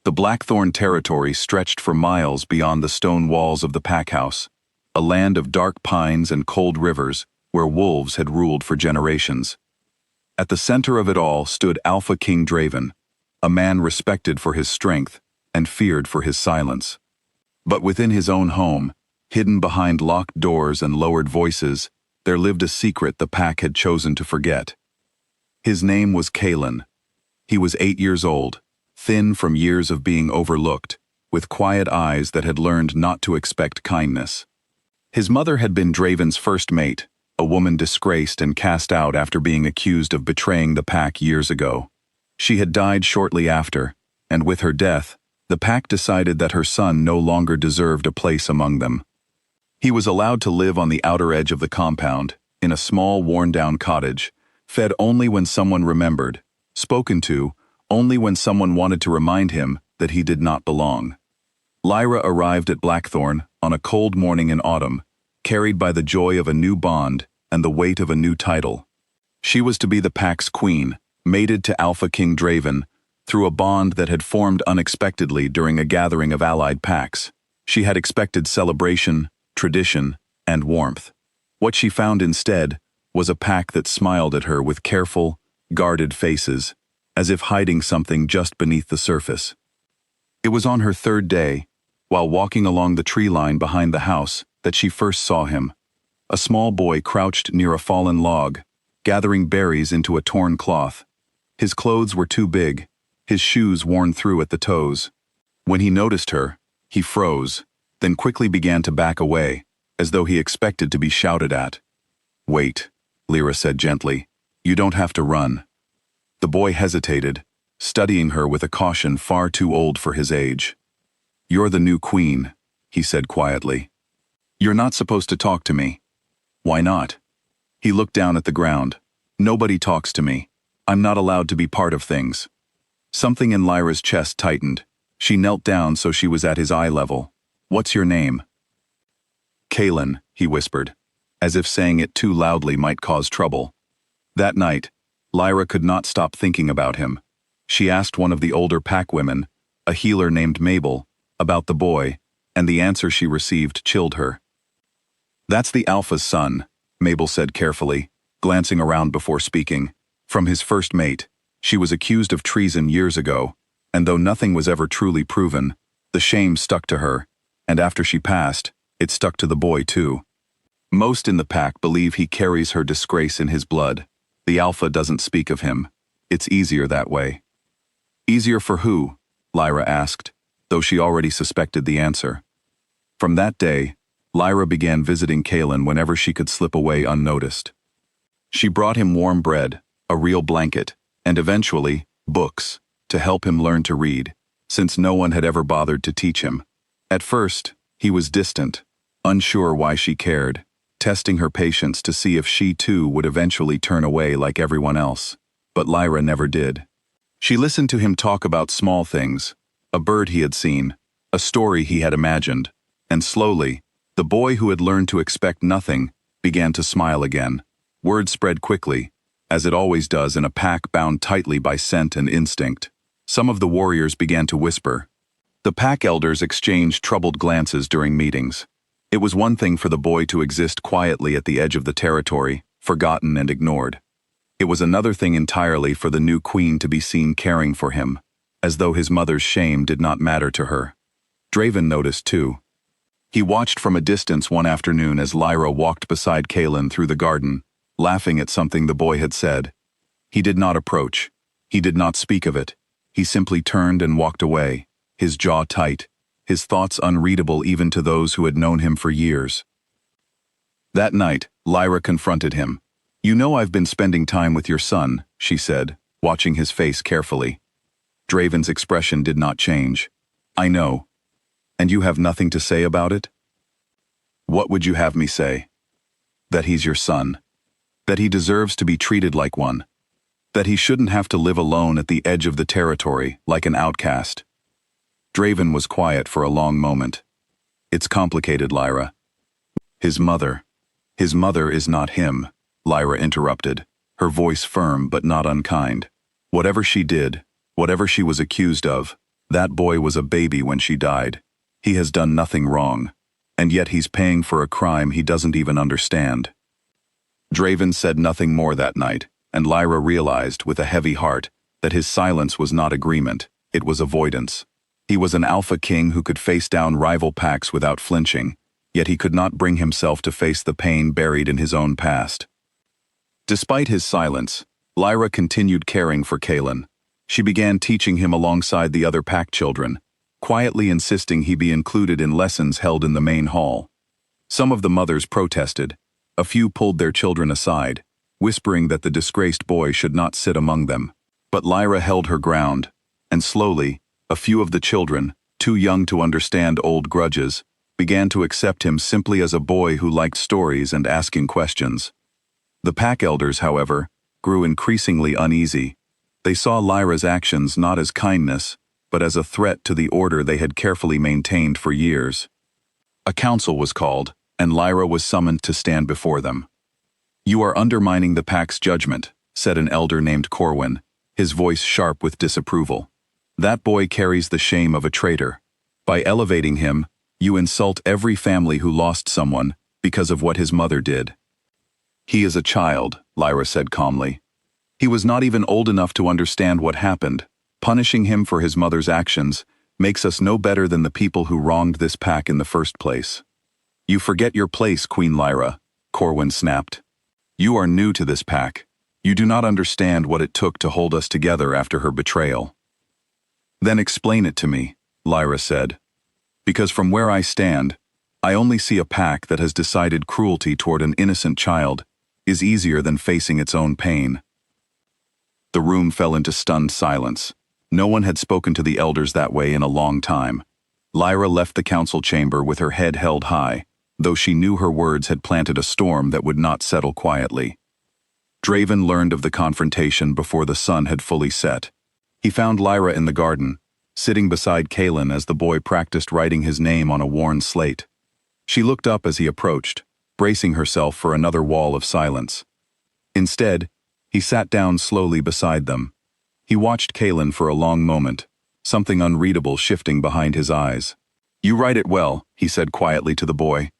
The Blackthorn territory stretched for miles beyond the stone walls of the packhouse, a land of dark pines and cold rivers where wolves had ruled for generations. At the center of it all stood Alpha King Draven, a man respected for his strength and feared for his silence. But within his own home, hidden behind locked doors and lowered voices, there lived a secret the pack had chosen to forget. His name was Kalen. He was 8 years old, thin from years of being overlooked, with quiet eyes that had learned not to expect kindness. His mother had been Draven's first mate, a woman disgraced and cast out after being accused of betraying the pack years ago. She had died shortly after, and with her death, the pack decided that her son no longer deserved a place among them. He was allowed to live on the outer edge of the compound, in a small worn-down cottage, fed only when someone remembered, spoken to only when someone wanted to remind him that he did not belong. Lyra arrived at Blackthorn on a cold morning in autumn, carried by the joy of a new bond and the weight of a new title. She was to be the pack's queen, mated to Alpha King Draven, through a bond that had formed unexpectedly during a gathering of allied packs. She had expected celebration, tradition, and warmth. What she found instead was a pack that smiled at her with careful, guarded faces, as if hiding something just beneath the surface. It was on her third day, while walking along the tree line behind the house, that she first saw him. A small boy crouched near a fallen log, gathering berries into a torn cloth. His clothes were too big, his shoes worn through at the toes. When he noticed her, he froze, then quickly began to back away, as though he expected to be shouted at. "Wait," Lyra said gently. "You don't have to run." The boy hesitated, studying her with a caution far too old for his age. "You're the new queen," he said quietly. "You're not supposed to talk to me." "Why not?" He looked down at the ground. "Nobody talks to me. I'm not allowed to be part of things." Something in Lyra's chest tightened. She knelt down so she was at his eye level. "What's your name?" "Kalen," he whispered, as if saying it too loudly might cause trouble. That night, Lyra could not stop thinking about him. She asked one of the older pack women, a healer named Mabel, about the boy, and the answer she received chilled her. "That's the Alpha's son," Mabel said carefully, glancing around before speaking. "From his first mate. She was accused of treason years ago, and though nothing was ever truly proven, the shame stuck to her, and after she passed, it stuck to the boy too. Most in the pack believe he carries her disgrace in his blood. The Alpha doesn't speak of him. It's easier that way." "Easier for who?" Lyra asked, though she already suspected the answer. From that day, Lyra began visiting Kalen whenever she could slip away unnoticed. She brought him warm bread, a real blanket, and eventually, books, to help him learn to read, since no one had ever bothered to teach him. At first, he was distant, unsure why she cared, testing her patience to see if she too would eventually turn away like everyone else. But Lyra never did. She listened to him talk about small things, a bird he had seen, a story he had imagined, and slowly, the boy who had learned to expect nothing began to smile again. Word spread quickly, as it always does in a pack bound tightly by scent and instinct. Some of the warriors began to whisper. The pack elders exchanged troubled glances during meetings. It was one thing for the boy to exist quietly at the edge of the territory, forgotten and ignored. It was another thing entirely for the new queen to be seen caring for him, as though his mother's shame did not matter to her. Draven noticed too. He watched from a distance one afternoon as Lyra walked beside Kalen through the garden, laughing at something the boy had said. He did not approach. He did not speak of it. He simply turned and walked away, his jaw tight, his thoughts unreadable even to those who had known him for years. That night, Lyra confronted him. "You know I've been spending time with your son," she said, watching his face carefully. Draven's expression did not change. "I know. And you have nothing to say about it?" "What would you have me say?" "That he's your son. That he deserves to be treated like one. That he shouldn't have to live alone at the edge of the territory, like an outcast." Draven was quiet for a long moment. "It's complicated, Lyra." His mother is not him," Lyra interrupted, her voice firm but not unkind. "Whatever she did, whatever she was accused of, That boy was a baby when she died. He has done nothing wrong. And yet he's paying for a crime he doesn't even understand. Draven said nothing more that night, and Lyra realized, with a heavy heart, that his silence was not agreement, it was avoidance. He was an alpha king who could face down rival packs without flinching, yet he could not bring himself to face the pain buried in his own past. Despite his silence, Lyra continued caring for Kalen. She began teaching him alongside the other pack children, quietly insisting he be included in lessons held in the main hall. Some of the mothers protested. A few pulled their children aside, whispering that the disgraced boy should not sit among them. But Lyra held her ground, and slowly, a few of the children, too young to understand old grudges, began to accept him simply as a boy who liked stories and asking questions. The pack elders, however, grew increasingly uneasy. They saw Lyra's actions not as kindness, but as a threat to the order they had carefully maintained for years. A council was called, and Lyra was summoned to stand before them. "You are undermining the pack's judgment," said an elder named Corwin, his voice sharp with disapproval. "That boy carries the shame of a traitor. By elevating him, you insult every family who lost someone because of what his mother did." "He is a child," Lyra said calmly. "He was not even old enough to understand what happened. Punishing him for his mother's actions makes us no better than the people who wronged this pack in the first place." "You forget your place, Queen Lyra," Corwin snapped. "You are new to this pack. You do not understand what it took to hold us together after her betrayal." "Then explain it to me," Lyra said. "Because from where I stand, I only see a pack that has decided cruelty toward an innocent child is easier than facing its own pain." The room fell into stunned silence. No one had spoken to the elders that way in a long time. Lyra left the council chamber with her head held high, though she knew her words had planted a storm that would not settle quietly. Draven learned of the confrontation before the sun had fully set. He found Lyra in the garden, sitting beside Kalen as the boy practiced writing his name on a worn slate. She looked up as he approached, bracing herself for another wall of silence. Instead, he sat down slowly beside them. He watched Kalen for a long moment, something unreadable shifting behind his eyes. "You write it well," he said quietly to the boy.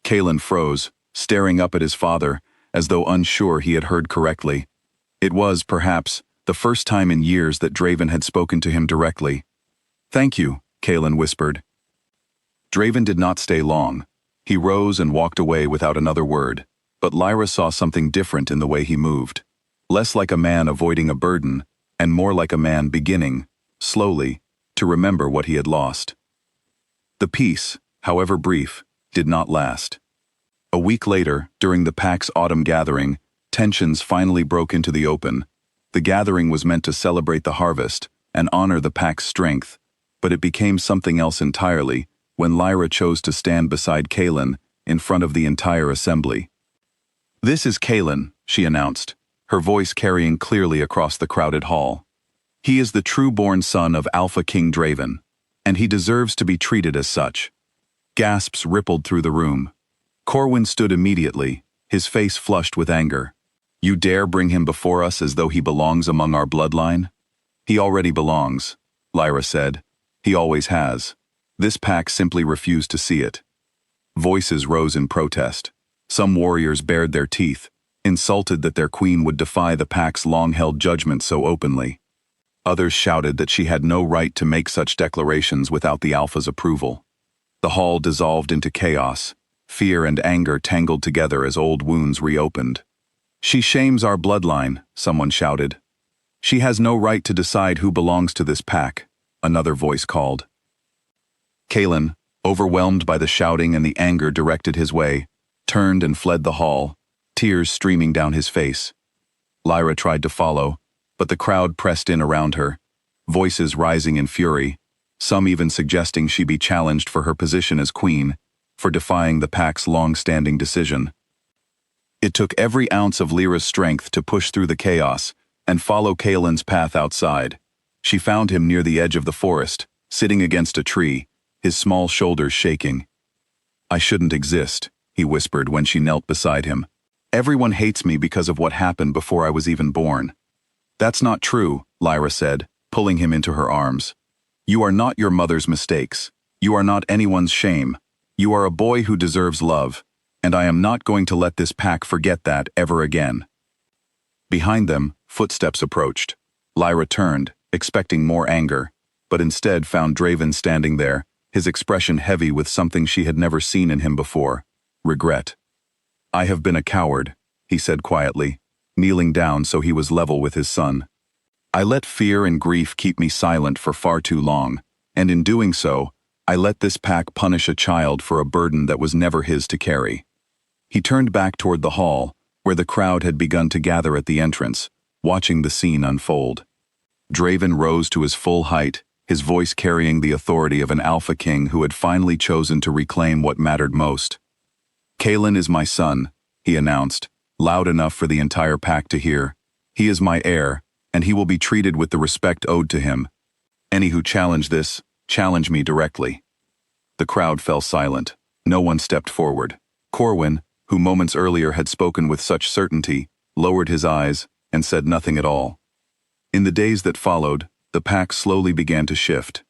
Kalen froze, staring up at his father, as though unsure he had heard correctly. It was, perhaps, the first time in years that Draven had spoken to him directly. "Thank you," Kalen whispered. Draven did not stay long. He rose and walked away without another word, but Lyra saw something different in the way he moved. Less like a man avoiding a burden, and more like a man beginning, slowly, to remember what he had lost. The peace, however brief, did not last. A week later, during the pack's autumn gathering, tensions finally broke into the open. The gathering was meant to celebrate the harvest and honor the pack's strength, but it became something else entirely when Lyra chose to stand beside Kalen in front of the entire assembly. "This is Kalen," she announced, her voice carrying clearly across the crowded hall. "He is the true-born son of Alpha King Draven, and he deserves to be treated as such." Gasps rippled through the room. Corwin stood immediately, his face flushed with anger. "You dare bring him before us as though he belongs among our bloodline?" "He already belongs," Lyra said. "He always has. This pack simply refused to see it." Voices rose in protest. Some warriors bared their teeth, insulted that their queen would defy the pack's long-held judgment so openly. Others shouted that she had no right to make such declarations without the Alpha's approval. The hall dissolved into chaos. Fear and anger tangled together as old wounds reopened. "She shames our bloodline," someone shouted. "She has no right to decide who belongs to this pack," another voice called. Kalen, overwhelmed by the shouting and the anger directed his way, turned and fled the hall, tears streaming down his face. Lyra tried to follow, but the crowd pressed in around her, voices rising in fury, some even suggesting she be challenged for her position as queen, for defying the pack's long-standing decision. It took every ounce of Lyra's strength to push through the chaos and follow Kalen's path outside. She found him near the edge of the forest, sitting against a tree, his small shoulders shaking. "I shouldn't exist," he whispered when she knelt beside him. "Everyone hates me because of what happened before I was even born." "That's not true," Lyra said, pulling him into her arms. You are not your mother's mistakes. You are not anyone's shame. You are a boy who deserves love, and I am not going to let this pack forget that ever again." Behind them, footsteps approached. Lyra turned, expecting more anger, but instead found Draven standing there, his expression heavy with something she had never seen in him before: regret. "I have been a coward," he said quietly, kneeling down so he was level with his son. "I let fear and grief keep me silent for far too long, and in doing so, I let this pack punish a child for a burden that was never his to carry." He turned back toward the hall, where the crowd had begun to gather at the entrance, watching the scene unfold. Draven rose to his full height, his voice carrying the authority of an alpha king who had finally chosen to reclaim what mattered most. "Kalen is my son," he announced, loud enough for the entire pack to hear. "He is my heir, and he will be treated with the respect owed to him. Any who challenge this, challenge me directly." The crowd fell silent. No one stepped forward. Corwin, who moments earlier had spoken with such certainty, lowered his eyes and said nothing at all. In the days that followed, the pack slowly began to shift.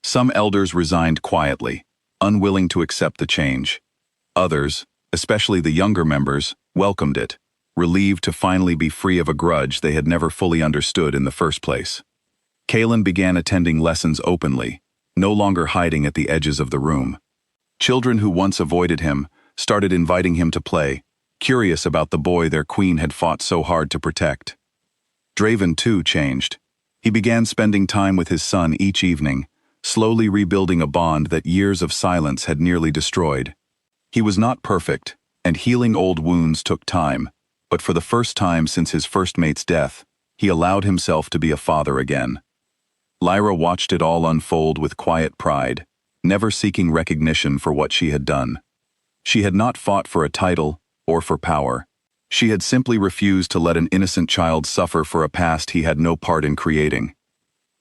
Some elders resigned quietly, unwilling to accept the change. Others, especially the younger members, welcomed it, relieved to finally be free of a grudge they had never fully understood in the first place. Kalen began attending lessons openly, no longer hiding at the edges of the room. Children who once avoided him started inviting him to play, curious about the boy their queen had fought so hard to protect. Draven too changed. He began spending time with his son each evening, slowly rebuilding a bond that years of silence had nearly destroyed. He was not perfect, and healing old wounds took time, but for the first time since his first mate's death, he allowed himself to be a father again. Lyra watched it all unfold with quiet pride, never seeking recognition for what she had done. She had not fought for a title or for power. She had simply refused to let an innocent child suffer for a past he had no part in creating.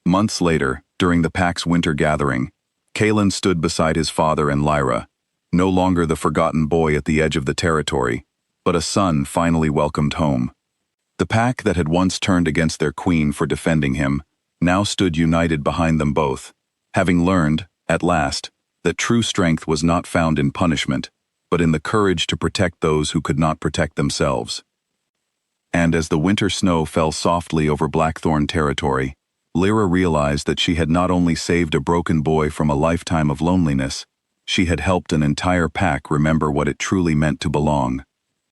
Months later, during the pack's winter gathering, Kalen stood beside his father and Lyra, no longer the forgotten boy at the edge of the territory, but a son finally welcomed home. The pack that had once turned against their queen for defending him now stood united behind them both, having learned, at last, that true strength was not found in punishment, but in the courage to protect those who could not protect themselves. And as the winter snow fell softly over Blackthorn territory, Lyra realized that she had not only saved a broken boy from a lifetime of loneliness, she had helped an entire pack remember what it truly meant to belong.